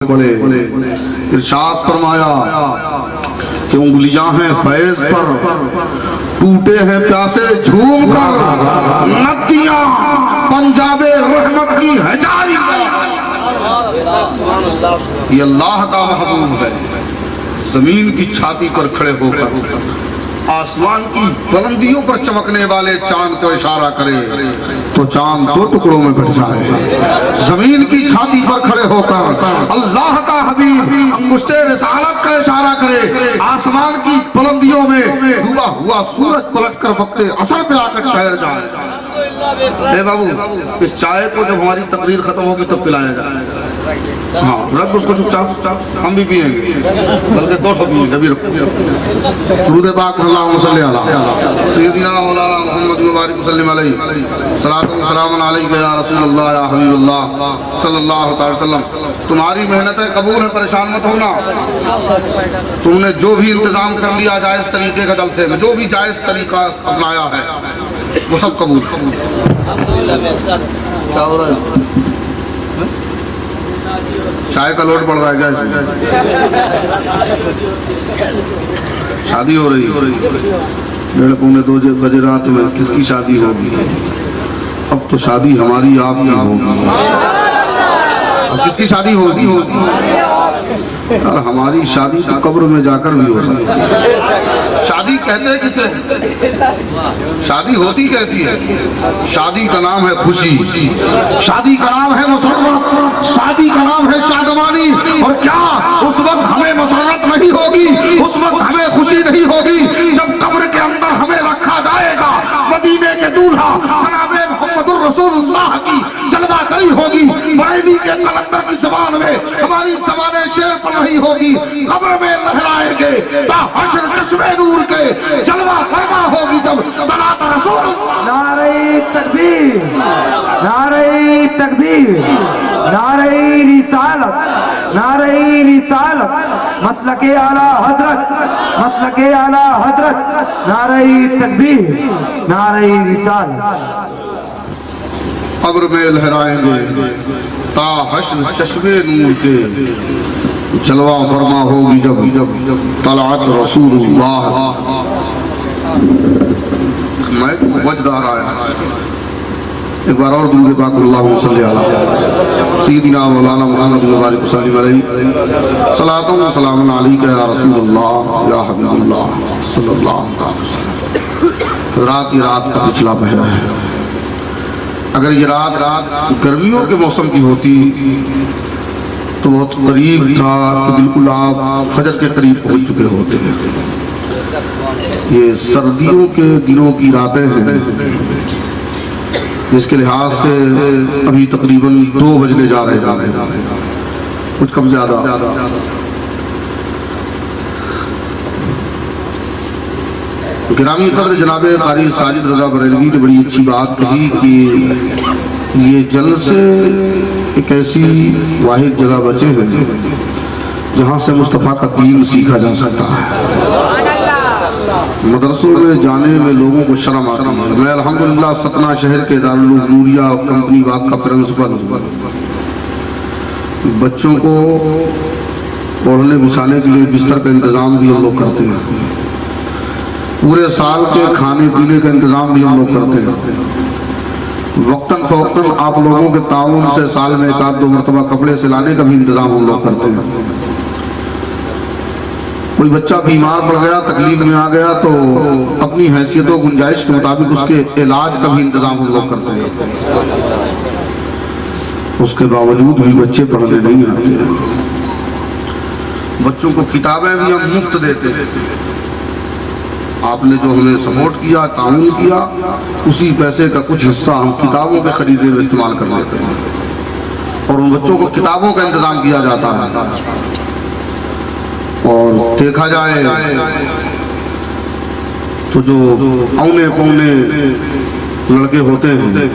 بڑے ارشاد فرمایا کہ انگلیاں ہیں فیض پر، ٹوٹے ہیں پیاسے جھوم کر، ندیاں پنجاب رحمت کی ہے جاری۔ یہ اللہ کا محبوب ہے، زمین کی چھاتی پر کھڑے ہو کر آسمان کی بلندیوں پر چمکنے والے چاند کو اشارہ کرے تو چاند دو ٹکڑوں میں بٹ جائے۔ زمین کی چھاتی پر کھڑے ہو کر اللہ کا حبیب انگشت رسالت کا اشارہ کرے، آسمان کی بلندیوں میں ڈوبا ہوا سورج پلٹ کر وقت عصر پہ آ کر ٹھہر جائے۔ اے بابو، اس چائے کو جب ہماری تقریر ختم ہوگی تب پلایا جائے۔ ہاں رکھ اس کو چپ چاپ، ہم بھی پیئیں گے، بلکہ دو ٹھو ابھی رکھو۔ درود پاک اللہم صلی علی سیدنا مولانا محمد مبارک وسلم علیہ، صلاۃ و سلام علیک یا رسول اللہ یا حبیب اللہ صلی اللہ تعالی وسلم۔ تمہاری محنتیں قبول ہیں، پریشان مت ہونا۔ تم نے جو بھی انتظام کر لیا جائز طریقے کا جلسے میں، جو بھی جائز طریقہ اپنایا ہے وہ سب قبول۔ کیا ہو رہا ہے؟ چائے کا لوٹ پڑ رہا ہے کیا؟ شادی ہو رہی ہے 1:30 بجے رات میں، کس کی شادی ہوگی؟ اب تو شادی ہماری آپ کی ہوگی۔ اب کس کی شادی ہوگی؟ اور ہماری شادی تو قبر میں جا کر بھی ہو سکتی ہے۔ شادی کہتے ہیں کسے؟ شادی ہوتی کیسی ہے؟ شادی کا نام ہے خوشی، شادی کا نام ہے مسرت، شادی کا نام ہے شادمانی۔ اور کیا اس وقت ہمیں مسرت نہیں ہوگی، اس وقت ہمیں خوشی نہیں ہوگی جب قبر کے اندر ہمیں رکھا جائے گا؟ مدینے کے دولہا جناب محمد الرسول اللہ کی جلوہ گری ہوگی، بریلی کے کلندر کی زبان میں ہماری زبان شعر پر نہیں ہوگی، قبر میں لہرائیں گے تا حشر چشم نور کے جلوہ فرما ہوگی جب طلعت رسول اللہ۔ نعرہ تکبیر، نعرہ تکبیر، نعرہ رسالت، نعرہ رسالت، مسلک اعلیٰ حضرت، مسلک اعلیٰ حضرت، نعرہ تکبیر، نعرہ رسالت۔ قبر میں لہرائیں گے تا حشر چشم نور کے جلوہ فرما ہوگی جب طلعت رسول اللہ۔ میں وجد آ رہا ہے، ایک بار اور درود پاک اللہم صلی علی سیدنا مولانا محمد مبارک وسلم علیہ، صلاۃ و سلام علیک یا رسول اللہ یا حبیب اللہ صلی اللہ علیہ وسلم۔ رات کی رات کا پچھلا پہر ہے۔ اگر یہ رات گرمیوں کے موسم کی ہوتی تو بہت قریب تھا کہ بالکل آپ فجر کے قریب پہنچ چکے ہوتے ہیں۔ یہ سردیوں کے دنوں کی راتیں ہیں جس کے لحاظ سے ابھی تقریباً 2 بجنے جا رہے ہیں، کچھ کم زیادہ۔ گرامی قدر جناب قاری ساجد رضا بریلوی نے بڑی اچھی بات کہی کہ یہ جلسے ایک ایسی واحد جگہ بچے ہیں جہاں سے مصطفیٰ کا دین سیکھا جا سکتا ہے۔ مدرسوں میں جانے میں لوگوں کو شرم آتی ہے۔ میں الحمدللہ ستنا شہر کے دارالعلوم نوریہ کمپنی باغ کا پرنسپل ہوں۔ بچوں کو پڑھنے بچھانے کے لیے بستر کا انتظام بھی ہم لوگ کرتے ہیں، پورے سال کے کھانے پینے کا انتظام بھی ہم لوگ کرتے ہیں، وقتاً فوقتاً آپ لوگوں کے تعاون سے سال میں 1-2 مرتبہ کپڑے سلانے کا بھی انتظام ہم لوگ کرتے ہیں۔ کوئی بچہ بیمار پڑ گیا، تکلیف میں آ گیا تو اپنی حیثیت و گنجائش کے مطابق اس کے علاج کا بھی انتظام ہم لوگ کرتے ہیں۔ اس کے باوجود بھی بچے پڑھنے نہیں آتے ہیں۔ بچوں کو کتابیں بھی ہم مفت دیتے ہیں۔ آپ نے جو ہمیں سپورٹ کیا، تعاون کیا، اسی پیسے کا کچھ حصہ ہم کتابوں کے خریدنے میں استعمال کر لیتے ہیں اور ان بچوں کو کتابوں کا انتظام کیا جاتا ہے۔ اور دیکھا جائے تو جو اونے پونے لڑکے ہوتے ہیں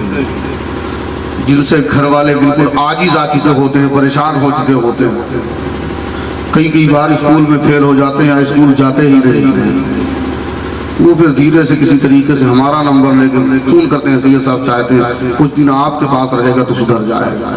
جن سے گھر والے بالکل عاجز آ چکے ہوتے ہیں، پریشان ہو چکے ہوتے ہیں، کئی بار اسکول میں فیل ہو جاتے ہیں، اسکول جاتے ہی نہیں ہیں، وہ پھر دھیرے سے کسی طریقے سے ہمارا نمبر لے کر فون کرتے ہیں، سید صاحب چاہتے ہیں کچھ دن آپ کے پاس رہے گا تو سدھر جائے گا۔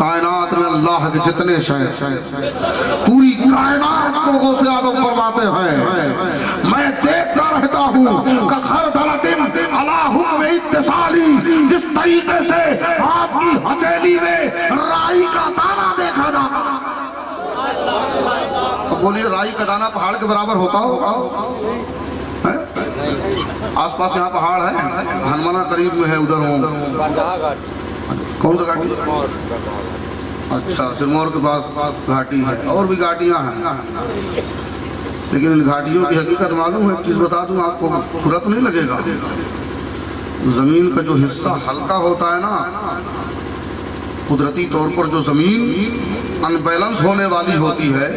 کائنات میں اللہ کے جتنے شے پوری کائنات کو غوث اعظم فرماتے ہیں میں دیکھتا رہتا ہوں کہ خردلۃ علی حکم اتصالی، جس طریقے سے ہاتھ کی ہتھیلی میں رائی کا دانہ دیکھا جاتا۔ اب بولیے رائی کا دانہ پہاڑ کے برابر ہوتا ہوگا؟ آس پاس یہاں پہاڑ ہے، ہنمنا قریب میں ہے، ادھر ہوں کون سا گھاٹی؟ اچھا سرمور کے پاس گھاٹی ہے، اور بھی گھاٹیاں ہیں، لیکن ان گھاٹیوں کی حقیقت معلوم ہے؟ ایک چیز بتا دوں آپ کو، خوبصورت نہیں لگے گا، زمین کا جو حصہ ہلکا ہوتا ہے نا، قدرتی طور پر جو زمین ان بیلنس ہونے والی ہوتی ہے،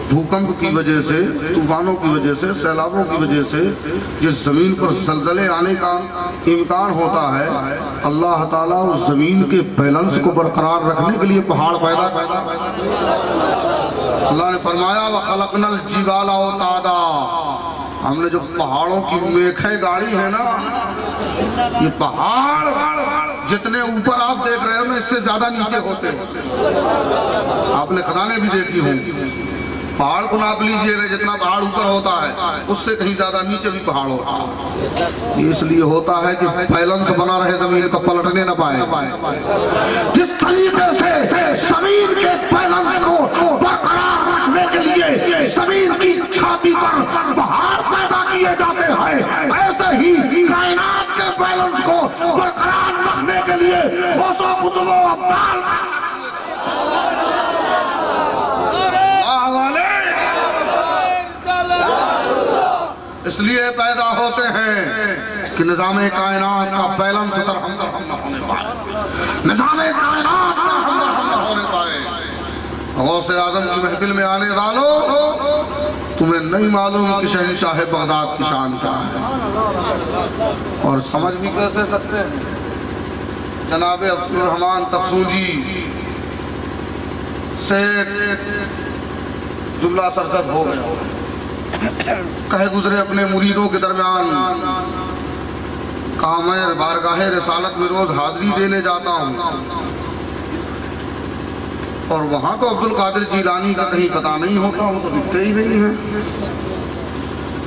بھوکمپ کی وجہ سے، طوفانوں کی وجہ سے، سیلابوں کی وجہ سے جس زمین پر زلزلے آنے کا امکان ہوتا ہے، اللہ تعالیٰ اس زمین کے بیلنس کو برقرار رکھنے کے لیے پہاڑ پیدا کرتا ہے۔ اللہ نے فرمایا وَخَلَقْنَا الْجِبَالَ أَوْتَادًا، ہم نے جو پہاڑوں کی میخیں گاڑی ہے نا، یہ پہاڑ جتنے اوپر آپ دیکھ رہے ہو نا، اس سے زیادہ نیچے ہوتے ہیں۔ آپ نے خزانے بھی دیکھی ہوں، پہاڑ کو ناپ لیجئے گا، جتنا پہاڑ اوپر ہوتا ہے اس سے کہیں زیادہ نیچے بھی پہاڑ ہوتا ہے۔ یہ اس لیے ہوتا ہے کہ بیلنس بنا رہے، زمین کو پلٹنے نہ پائے۔ جس طریقے سے زمین کے بیلنس کو برقرار رکھنے کے لیے زمین کی چھاتی پر پہاڑ پیدا کیے جاتے ہیں، ایسے ہی کائنات کے بیلنس کو برقرار رکھنے کے لیے غوث و قطب و ابدال اس لیے پیدا ہوتے ہیں کہ نظام کائنات کا بیلنس درہم نہ ہونے پائے، نظام کائنات درہم نہ ہونے پائے۔ غوث اعظم کی محفل میں آنے والوں، تمہیں نہیں معلوم کہ شہنشاہ بغداد کی شان کیا ہے، اور سمجھ بھی کیسے سکتے ہیں؟ جناب عبدالرحمن تفسونجی سے جملہ سرزد ہو گیا، کہے گزرے اپنے مریدوں کے درمیان، کہا میں بارگاہ رسالت میں روز حاضری دینے جاتا ہوں، اور وہاں تو عبدالقادر جیلانی کا کہیں پتہ نہیں ہوتا، وہ تو دکھتے ہی نہیں ہیں۔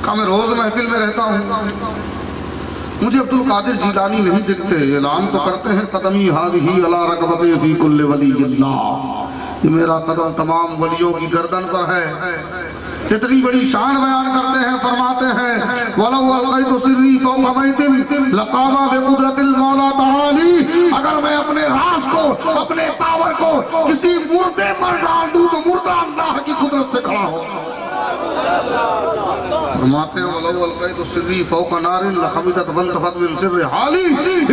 کہا میں روز محفل میں رہتا ہوں، مجھے عبدالقادر جیلانی نہیں دکھتے، اعلان تو کرتے ہیں قدمی ہادھی علی رکبتی فی کل ولی اللہ، یہ میرا قدم تمام ولیوں کی گردن پر ہے۔ اتنی بڑی شان بیان کرتے ہیں، فرماتے ہیں وَلَوْ أَلْقَيْتُ سِرِّي فَوْقَ بَيْتٍ لَقَامَ بِقُدْرَةِ الْمَوْلَى تَعَالِي، اگر میں اپنے راز کو، اپنے پاور کو کسی مردے پر ڈال دوں تو مردہ اللہ کی قدرت سے کھڑا ہو۔ فرماتے ہیں وَلَوْ أَلْقَيْتُ سِرِّي فَوْقَ نَارٍ لَخَمِدَتْ وَانْتَفَتْ مِنْ سِرِّ حَالِي،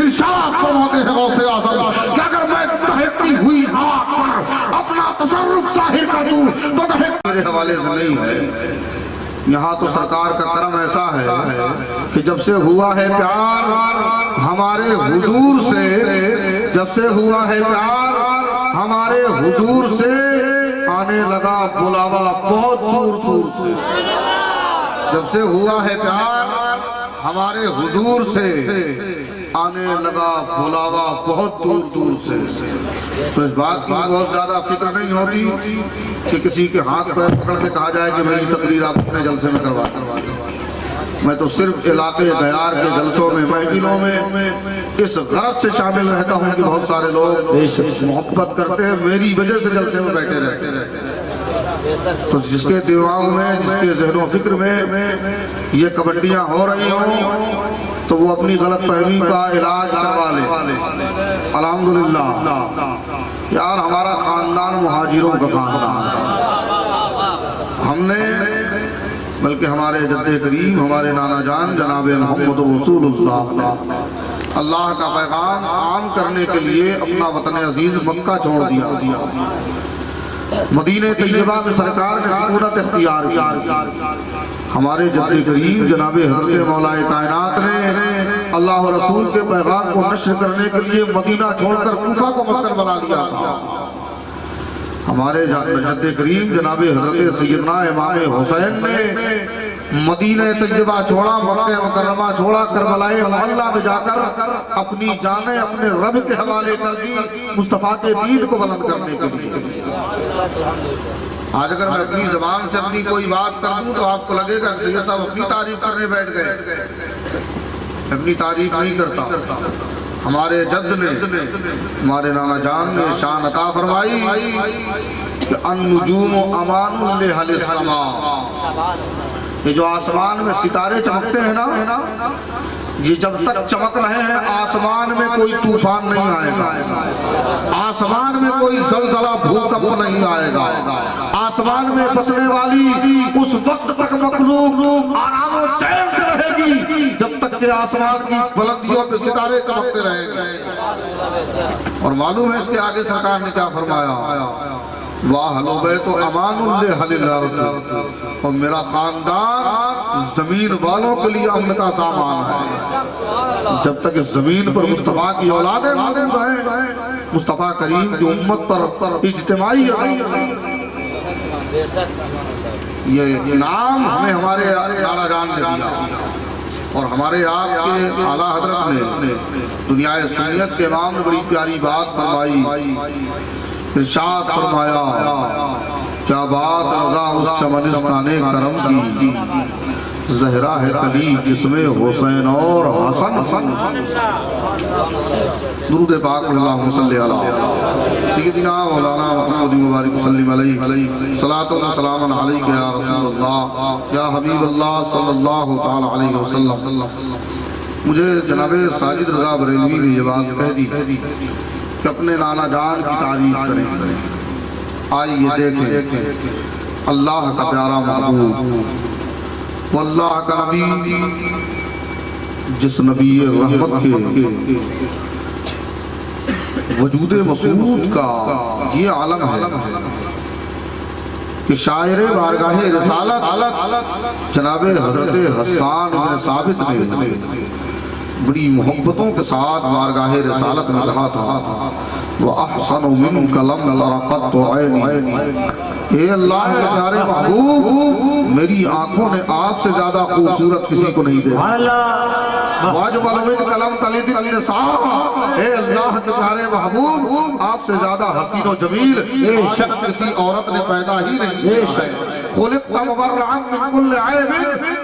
ارشاد فرماتے ہیں غوث اعظم کہ اگر میں دہکتی ہوئی آگ پر اپنا تصرف ظاہر کر دوں تو دہک میرے حوالے سے نہیں ہے۔ یہاں تو سرکار کا کرم ایسا ہے کہ جب سے ہوا ہے پیار ہمارے حضور سے، جب سے ہوا ہے پیار ہمارے حضور سے، آنے لگا بلاوا بہت دور دور سے۔ جب سے ہوا ہے پیار ہمارے حضور سے، آنے لگا بلاوا بہت دور دور سے۔ تو اس بات کی بہت زیادہ فکر نہیں ہوتی کہ کسی کے ہاتھ پیر پکڑ کے کہا جائے کہ میری تقریر آپ اپنے جلسے میں کروا دیں۔ میں تو صرف علاقے دیار کے جلسوں میں، محفلوں میں اس غرض سے شامل رہتا ہوں کہ بہت سارے لوگ محبت کرتے ہیں، میری وجہ سے جلسے میں بیٹھے رہتے ہیں۔ تو جس کے دماغ میں، جس کے ذہن و فکر میں یہ کبڈیاں ہو رہی ہوں تو وہ اپنی غلط فہمی کا علاج کروا لے۔ الحمدللہ یار ہمارا خاندان مہاجروں کا خاندان ہے، ہم نے بلکہ ہمارے جد کریم، ہمارے نانا جان جناب محمد رسول اللہ اللہ کا پیغام عام کرنے کے لیے اپنا وطن عزیز مکہ چھوڑ دیا، مدینہ طیبہ میں سرکار نے سکونت اختیار کی۔ ہمارے جد کریم جناب حضرت مولا کائنات نے اللہ و رسول کے پیغام کو نشر کرنے کے لیے مدینہ چھوڑ کر کوفہ کو مسکن بنا لیا تھا۔ ہمارے جد کریم جناب حضرت سیدنا امام حسین نے مدینہ طیبہ چھوڑا، مکہ مکرمہ چھوڑا، کربلائے محلہ میں جا کر اپنی جانیں اپنے رب کے حوالے کر دی مصطفیٰ کے دین کو بلند کرنے کے لیے۔ آج اگر میں اپنی زبان سے اپنی کوئی بات کروں تو آپ کو لگے گا کہ یہ سب اپنی تعریف کرنے بیٹھ گئے، اپنی تعریف نہیں کرتا۔ ہمارے جد نے، ہمارے نانا جان نے شان عطا فرمائی کہ النجوم امان لأہل السماء، یہ جو آسمان میں ستارے چمکتے ہیں نا، یہ جب تک چمک رہے ہیں آسمان میں کوئی طوفان نہیں آئے گا، آسمان میں کوئی زلزلہ بھوکمپ نہیں آئے گا، آسمان میں بسنے والی اس وقت تک مخلوق آرام و چین سے رہے گی جب تک کہ آسمان کی بلندیوں پہ ستارے چمکتے رہیں گے۔ اور معلوم ہے اس کے آگے سرکار نے کیا فرمایا؟ وَأَهْلُ بَيْتُ أَمَانٌ لِأَهْلِ الْأَرْضِ، اور میرا خاندان زمین والوں کے لیے امن کا سامان ہے۔ جب تک اس زمین پر مصطفیٰ کی اولادیں موجود ہیں، مصطفیٰ کریم کی امت پر اجتماعی یہ انعام ہمیں ہمارے اعلیٰ جان نے دیا، اور ہمارے آپ کے اعلیٰ حضرت نے دنیا سنیت کے امام نے بڑی پیاری بات فرمائی، ارشاد فرمایا کیا بات رضا اس چمنستان کرم کی، زہرا ہے کلی جس میں حسین اور حسن۔ درود پاک اللہم صلی علیہ سیدنا مولانا محمد مبارک وسلم علیہ، صلاۃ و سلام علیک یا رسول اللہ یا حبیب اللہ صلی اللہ تعالی علیہ وسلم۔ مجھے جناب ساجد رضا بریلوی نے یہ بات کہہ دی کہ اپنے نانا جان کی تعریف کریں۔ آئیے دیکھیں اللہ کا پیارا محبوب، وہ اللہ کا نبی جس نبی رحمت کے وجود مسعود کا یہ عالم ہے کہ شاعر بارگاہ رسالت جناب حضرت حسان بن ثابت نے بڑی محبتوں کے ساتھ بارگاہ رسالت میں کہا تھا وَأَحْسَنُ مِنْكَ لَمْ لَرَقَتْ عَيْنِ، اے اللہ کے پیارے محبوب میری آنکھوں نے آپ سے زیادہ خوبصورت کسی کو نہیں دیکھا۔ وَأَجْمَلُ مِنْكَ لَمْ تَلِدِ النِّسَاءُ، اے اللہ کے پیارے محبوب آپ سے زیادہ حسین و جمیل آج کسی عورت نے پیدا ہی نہیں ہے۔ خُلِقْتَ مُبَرَّعًا مِنْ كُلِّ عَيْبٍ،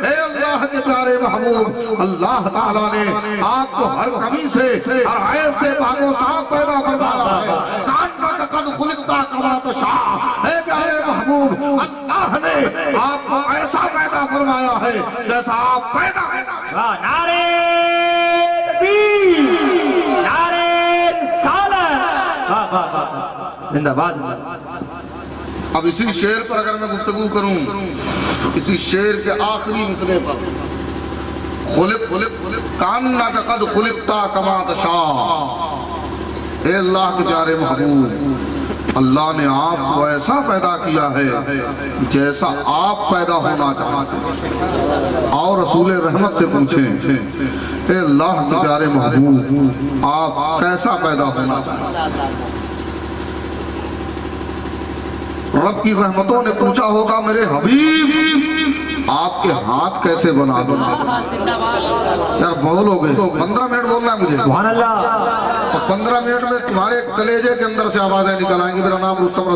اے اللہ کے پیارے محبوب اللہ تعالیٰ نے آپ کو ہر کمی سے ہر عیب سے پاک و صاف پیدا فرمایا ہے۔ کَأَنَّكَ قَدْ خُلِقْتَ كَمَا تَشَاءُ، اے پیارے محبوب اللہ نے آپ کو ایسا پیدا فرمایا ہے جیسا آپ پیدا ہے۔ نعرہ تکبیر، نعرہ رسالت، زندہ باد۔ اب اسی شعر پر اگر میں گفتگو کروں، اسی شعر کے آخری مصرعے پر کَأَنَّكَ قَدْ خُلِقْتَ كَمَا تَشَاءُ، اے اللہ کے پیارے محبوب اللہ نے آپ کو ایسا پیدا کیا ہے جیسا آپ پیدا ہونا چاہتے ہیں۔ اور رسول رحمت سے پوچھیں اے اللہ کے پیارے محبوب آپ کیسا پیدا ہونا چاہتے ہیں؟ رب کی رحمتوں نے پوچھا ہوگا میرے حبیب آپ کے ہاتھ کیسے بنا دوں؟ یار بولو گے 15 منٹ بولنا ہے مجھے، سبحان اللہ، اور 15 منٹ میں تمہارے کلیجے کے اندر سے آوازیں نکل آئیں گی۔ میرا نام رستم